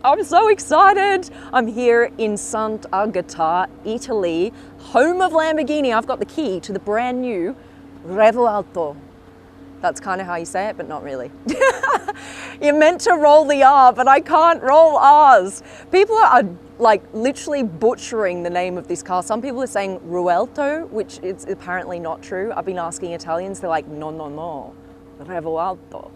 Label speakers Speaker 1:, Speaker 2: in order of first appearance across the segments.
Speaker 1: I'm so excited. I'm here in Sant'Agata, Italy, home of Lamborghini. I've got the key to the brand new Revuelto. That's kind of how you say it, but not really. You're meant to roll the R, but I can't roll R's. People are like literally butchering the name of this car. Some people are saying Revuelto, which is apparently not true. I've been asking Italians, they're like, no, no, no, Revuelto.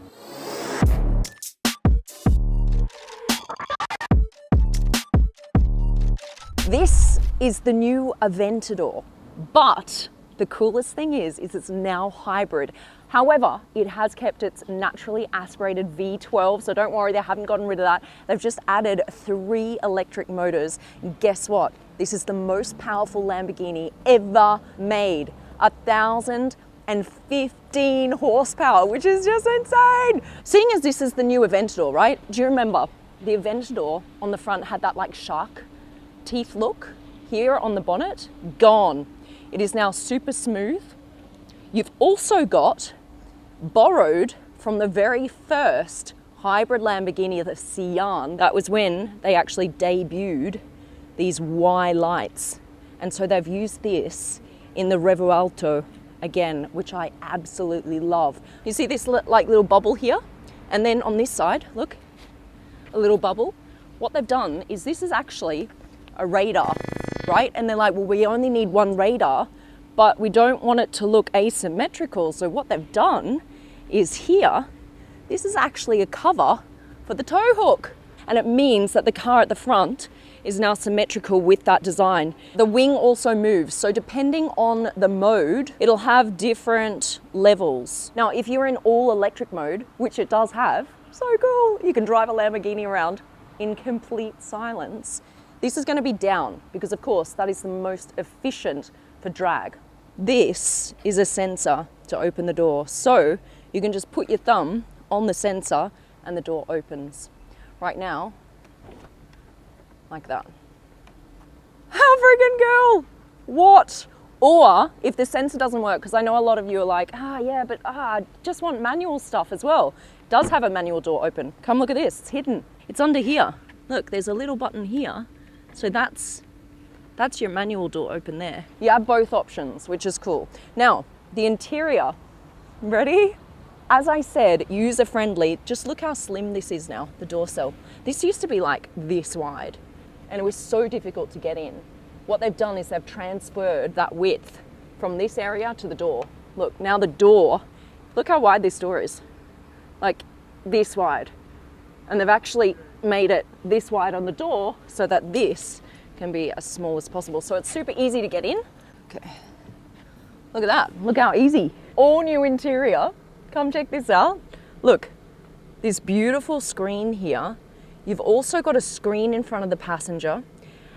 Speaker 1: This is the new Aventador, but the coolest thing is it's now hybrid. However, it has kept its naturally aspirated V12, so don't worry, they haven't gotten rid of that. They've just added 3 electric motors. And guess what? This is the most powerful Lamborghini ever made. 1,015 horsepower, which is just insane. Seeing as this is the new Aventador, right? Do you remember the Aventador on the front had that like shark teeth look? Here on the bonnet, gone. It is now super smooth. You've also got, borrowed from the very first hybrid Lamborghini, the Sian. That was when they actually debuted these Y lights. And so they've used this in the Revuelto again, which I absolutely love. You see this like little bubble here? And then on this side, look, a little bubble. What they've done is this is actually a radar, right? And they're like, well, we only need 1 radar, but we don't want it to look asymmetrical. So what they've done is here, this is actually a cover for the tow hook. And it means that the car at the front is now symmetrical with that design. The wing also moves. So depending on the mode, it'll have different levels. Now, if you're in all electric mode, which it does have, so cool, you can drive a Lamborghini around in complete silence. This is going to be down because, of course, that is the most efficient for drag. This is a sensor to open the door. So you can just put your thumb on the sensor and the door opens. Right now, like that. How freaking cool! What? Or if the sensor doesn't work, because I know a lot of you are like, yeah, but I just want manual stuff as well. It does have a manual door open. Come look at this, it's hidden. It's under here. Look, there's a little button here. So that's your manual door open there. You have both options, which is cool. Now, the interior, ready? As I said, user-friendly. Just look how slim this is now, the door sill. This used to be like this wide, and it was so difficult to get in. What they've done is they've transferred that width from this area to the door. Look, now the door, look how wide this door is. Like this wide. And they've actually made it this wide on the door so that this can be as small as possible. So it's super easy to get in. Okay, look at that, look how easy. All new interior, come check this out. Look, this beautiful screen here. You've also got a screen in front of the passenger.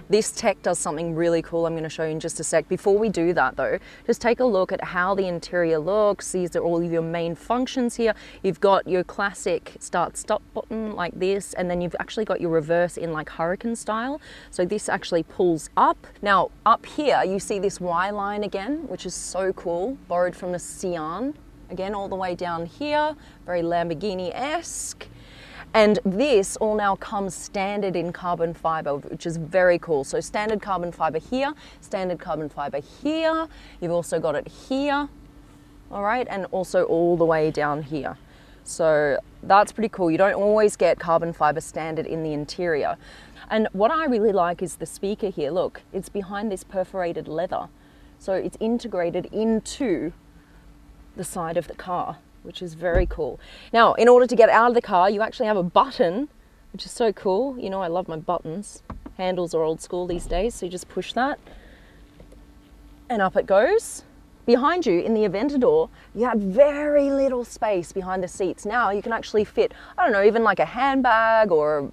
Speaker 1: This tech does something really cool I'm going to show you in just a sec. Before we do that though, just take a look at how the interior looks. These are all of your main functions here. You've got your classic start-stop button like this, and then you've actually got your reverse in like hurricane style. So this actually pulls up. Now up here you see this Y line again, which is so cool, borrowed from the Sian. Again, all the way down here, very Lamborghini-esque. And this all now comes standard in carbon fiber, which is very cool. So standard carbon fiber here, standard carbon fiber here. You've also got it here, all right? And also all the way down here. So that's pretty cool. You don't always get carbon fiber standard in the interior. And what I really like is the speaker here. Look, it's behind this perforated leather. So it's integrated into the side of the car, which is very cool. Now, in order to get out of the car, you actually have a button, which is so cool. You know, I love my buttons. Handles are old school these days, so you just push that and up it goes. Behind you in the Aventador, you have very little space behind the seats. Now you can actually fit, I don't know, even like a handbag or,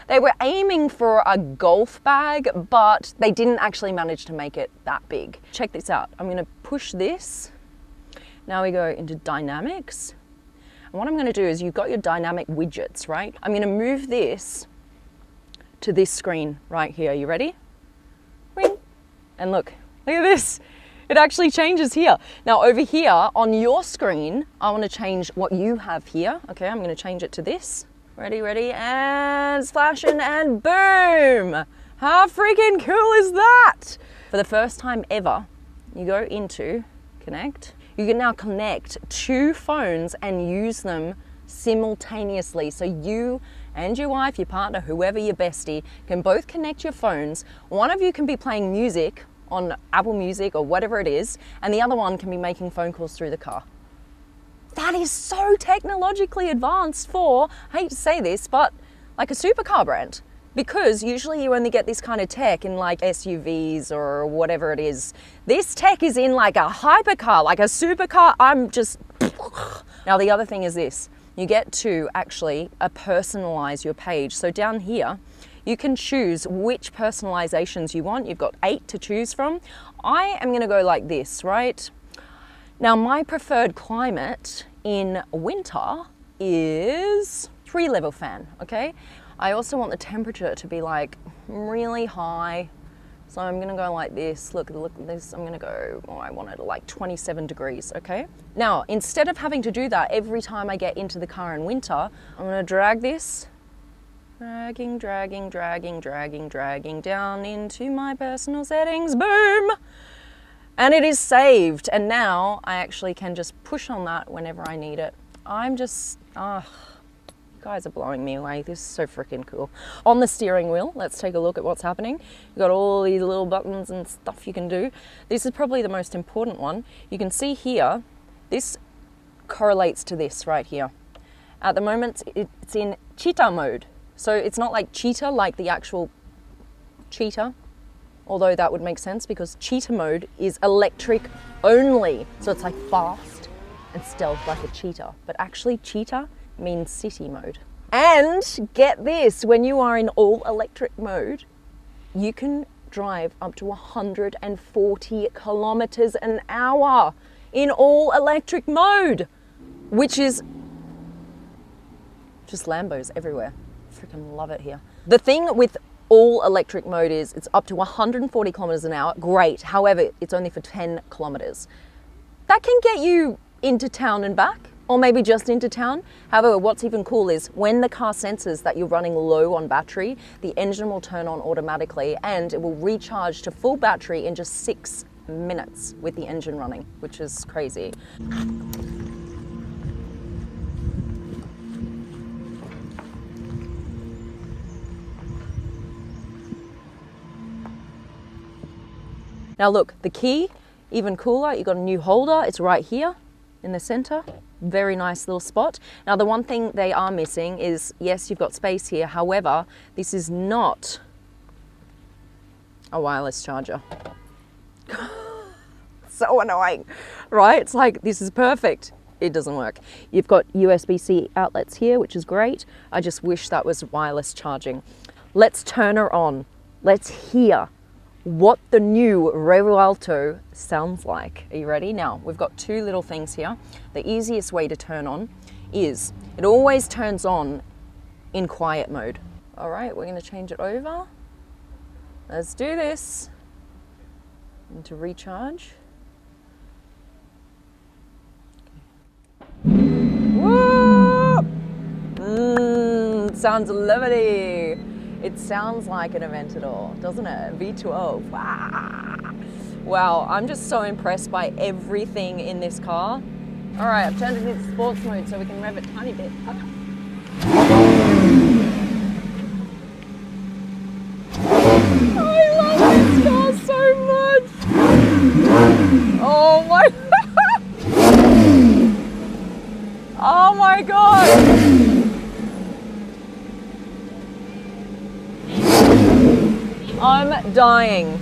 Speaker 1: they were aiming for a golf bag, but they didn't actually manage to make it that big. Check this out. I'm gonna push this. Now we go into dynamics. And what I'm going to do is you've got your dynamic widgets, right? I'm going to move this to this screen right here. You ready? Wing. And look at this. It actually changes here. Now over here on your screen, I want to change what you have here. Okay, I'm going to change it to this, Ready, ready, and splashing, and boom! How freaking cool is that? For the first time ever, you go into connect. You can now connect 2 phones and use them simultaneously. So you and your wife, your partner, whoever your bestie, can both connect your phones. One of you can be playing music on Apple Music or whatever it is, and the other one can be making phone calls through the car. That is so technologically advanced for, I hate to say this, but like a supercar brand. Because usually you only get this kind of tech in like SUVs or whatever it is. This tech is in like a hypercar, like a supercar. I'm just... Now the other thing is this. You get to actually personalize your page. So down here, you can choose which personalizations you want. You've got 8 to choose from. I am gonna go like this, right? Now my preferred climate in winter is 3-level fan, okay? I also want the temperature to be like really high. So I'm gonna go like this, look at this, I'm gonna go, I want it like 27 degrees, okay? Now, instead of having to do that every time I get into the car in winter, I'm gonna drag this, dragging down into my personal settings, boom! And it is saved. And now I actually can just push on that whenever I need it. I'm just, you guys are blowing me away. This is so freaking cool. On the steering wheel, let's take a look at what's happening. You've got all these little buttons and stuff you can do. This is probably the most important one. You can see here, this correlates to this right here. At the moment, it's in cheetah mode. So it's not like cheetah, like the actual cheetah, although that would make sense because cheetah mode is electric only. So it's like fast and stealth like a cheetah, but actually cheetah means city mode. And get this, when you are in all electric mode, you can drive up to 140 kilometers an hour in all electric mode, which is just Lambos everywhere. Freaking love it here. The thing with all electric mode is it's up to 140 kilometers an hour. Great. However, it's only for 10 kilometers. That can get you into town and back, or maybe just into town. However, what's even cool is when the car senses that you're running low on battery, the engine will turn on automatically and it will recharge to full battery in just 6 minutes with the engine running, which is crazy. Now look, the key, even cooler, you've got a new holder, it's right here in the center. Very nice little spot. Now the one thing they are missing is, yes, you've got space here, however, this is not a wireless charger. So annoying, right? It's like, this is perfect. It doesn't work. You've got USB-C outlets here, which is great. I just wish that was wireless charging. Let's turn her on. Let's hear what the new Revuelto sounds like. Are you ready? Now, we've got 2 little things here. The easiest way to turn on is, it always turns on in quiet mode. All right, we're gonna change it over. Let's do this. And to recharge. Whoa! Sounds lovely. It sounds like an Aventador, doesn't it? V12. Wow, I'm just so impressed by everything in this car. All right, I've turned it into sports mode so we can rev it a tiny bit. I love this car so much. Oh my, oh my God. I'm dying.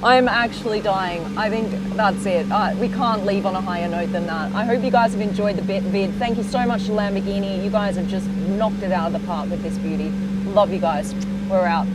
Speaker 1: I'm actually dying. I think that's it. We can't leave on a higher note than that. I hope you guys have enjoyed the vid. Thank you so much to Lamborghini. You guys have just knocked it out of the park with this beauty. Love you guys. We're out.